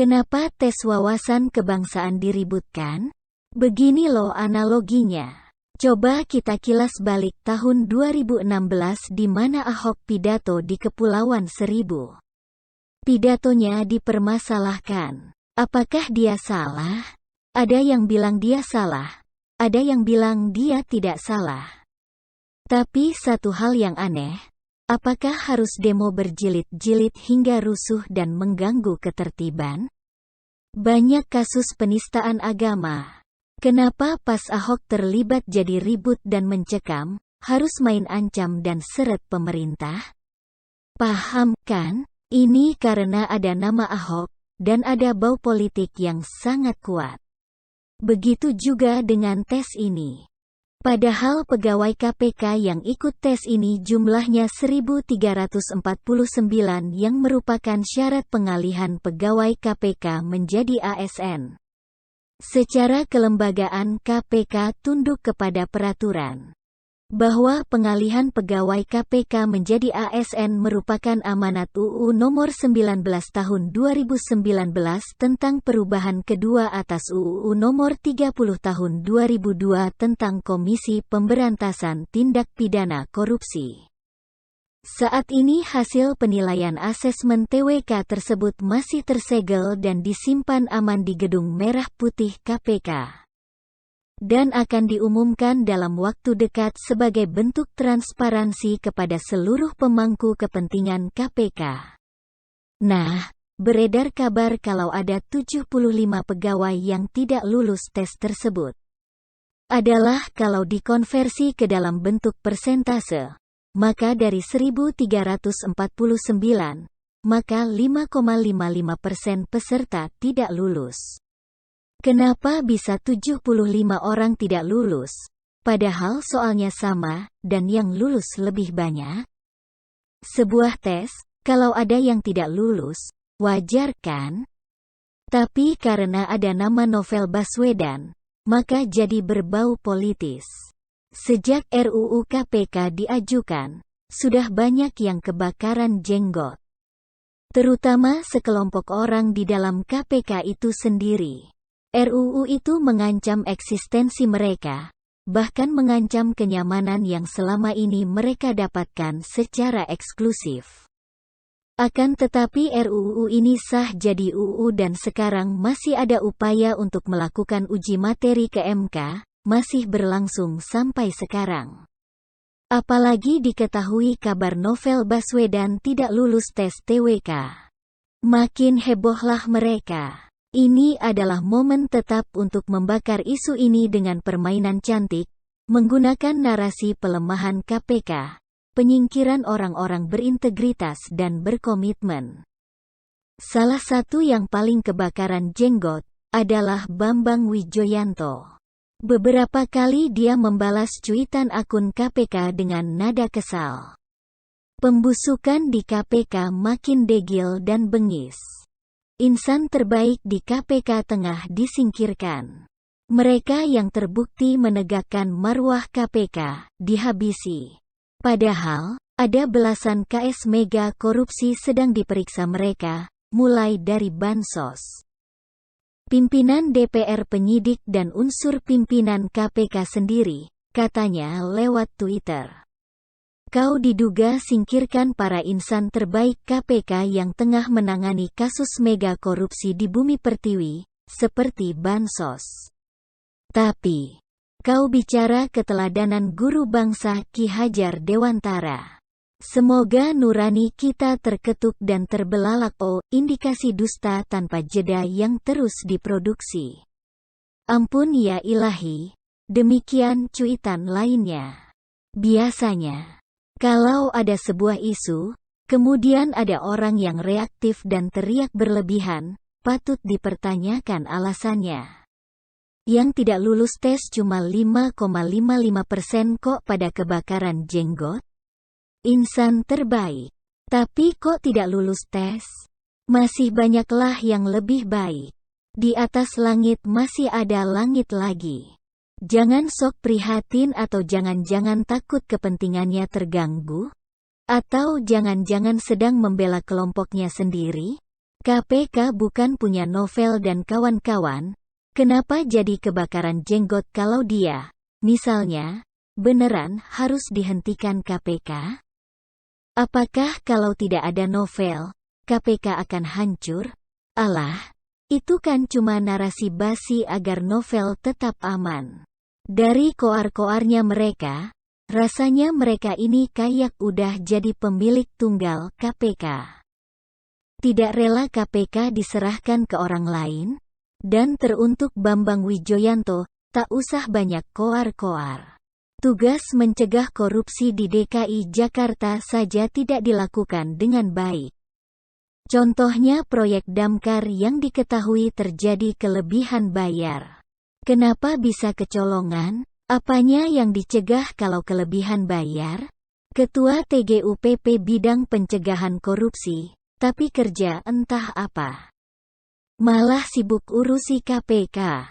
Kenapa tes wawasan kebangsaan diributkan? Begini loh analoginya. Coba kita kilas balik tahun 2016 di mana Ahok pidato di Kepulauan Seribu. Pidatonya dipermasalahkan. Apakah dia salah? Ada yang bilang dia salah. Ada yang bilang dia tidak salah. Tapi satu hal yang aneh, apakah harus demo berjilid-jilid hingga rusuh dan mengganggu ketertiban? Banyak kasus penistaan agama. Kenapa pas Ahok terlibat jadi ribut dan mencekam, harus main ancam dan seret pemerintah? Paham kan? Ini karena ada nama Ahok, dan ada bau politik yang sangat kuat. Begitu juga dengan tes ini. Padahal pegawai KPK yang ikut tes ini jumlahnya 1.349 yang merupakan syarat pengalihan pegawai KPK menjadi ASN. Secara kelembagaan KPK tunduk kepada peraturan bahwa pengalihan pegawai KPK menjadi ASN merupakan amanat UU Nomor 19 Tahun 2019 tentang perubahan kedua atas UU Nomor 30 Tahun 2002 tentang Komisi Pemberantasan Tindak Pidana Korupsi. Saat ini hasil penilaian asesmen TWK tersebut masih tersegel dan disimpan aman di Gedung Merah Putih KPK. Dan akan diumumkan dalam waktu dekat sebagai bentuk transparansi kepada seluruh pemangku kepentingan KPK. Nah, beredar kabar kalau ada 75 pegawai yang tidak lulus tes tersebut. Adalah kalau dikonversi ke dalam bentuk persentase, maka dari 1.349, maka 5,55% peserta tidak lulus. Kenapa bisa 75 orang tidak lulus? Padahal soalnya sama, dan yang lulus lebih banyak. Sebuah tes, kalau ada yang tidak lulus, wajar kan? Tapi karena ada nama Novel Baswedan, maka jadi berbau politis. Sejak RUU KPK diajukan, sudah banyak yang kebakaran jenggot. Terutama sekelompok orang di dalam KPK itu sendiri. RUU itu mengancam eksistensi mereka, bahkan mengancam kenyamanan yang selama ini mereka dapatkan secara eksklusif. Akan tetapi RUU ini sah jadi UU dan sekarang masih ada upaya untuk melakukan uji materi ke MK, masih berlangsung sampai sekarang. Apalagi diketahui kabar Novel Baswedan tidak lulus tes TWK. Makin hebohlah mereka. Ini adalah momen tetap untuk membakar isu ini dengan permainan cantik, menggunakan narasi pelemahan KPK, penyingkiran orang-orang berintegritas dan berkomitmen. Salah satu yang paling kebakaran jenggot adalah Bambang Wijoyanto. Beberapa kali dia membalas cuitan akun KPK dengan nada kesal. Pembusukan di KPK makin degil dan bengis. Insan terbaik di KPK tengah disingkirkan. Mereka yang terbukti menegakkan marwah KPK, dihabisi. Padahal, ada belasan KS mega korupsi sedang diperiksa mereka, mulai dari bansos. Pimpinan DPR, penyidik dan unsur pimpinan KPK sendiri, katanya lewat Twitter. Kau diduga singkirkan para insan terbaik KPK yang tengah menangani kasus mega korupsi di Bumi Pertiwi, seperti bansos. Tapi, kau bicara keteladanan guru bangsa Ki Hajar Dewantara. Semoga nurani kita terketuk dan terbelalak. Indikasi dusta tanpa jeda yang terus diproduksi. Ampun ya ilahi. Demikian cuitan lainnya. Biasanya, kalau ada sebuah isu, kemudian ada orang yang reaktif dan teriak berlebihan, patut dipertanyakan alasannya. Yang tidak lulus tes cuma 5,55% kok pada kebakaran jenggot? Insan terbaik. Tapi kok tidak lulus tes? Masih banyaklah yang lebih baik. Di atas langit masih ada langit lagi. Jangan sok prihatin atau jangan-jangan takut kepentingannya terganggu? Atau jangan-jangan sedang membela kelompoknya sendiri? KPK bukan punya Novel dan kawan-kawan. Kenapa jadi kebakaran jenggot kalau dia, misalnya, beneran harus dihentikan KPK? Apakah kalau tidak ada Novel, KPK akan hancur? Alah, itu kan cuma narasi basi agar Novel tetap aman. Dari koar-koarnya mereka, rasanya mereka ini kayak udah jadi pemilik tunggal KPK. Tidak rela KPK diserahkan ke orang lain, dan teruntuk Bambang Wijoyanto, tak usah banyak koar-koar. Tugas mencegah korupsi di DKI Jakarta saja tidak dilakukan dengan baik. Contohnya proyek damkar yang diketahui terjadi kelebihan bayar. Kenapa bisa kecolongan? Apanya yang dicegah kalau kelebihan bayar? Ketua TGUPP bidang pencegahan korupsi, tapi kerja entah apa. Malah sibuk urusi KPK.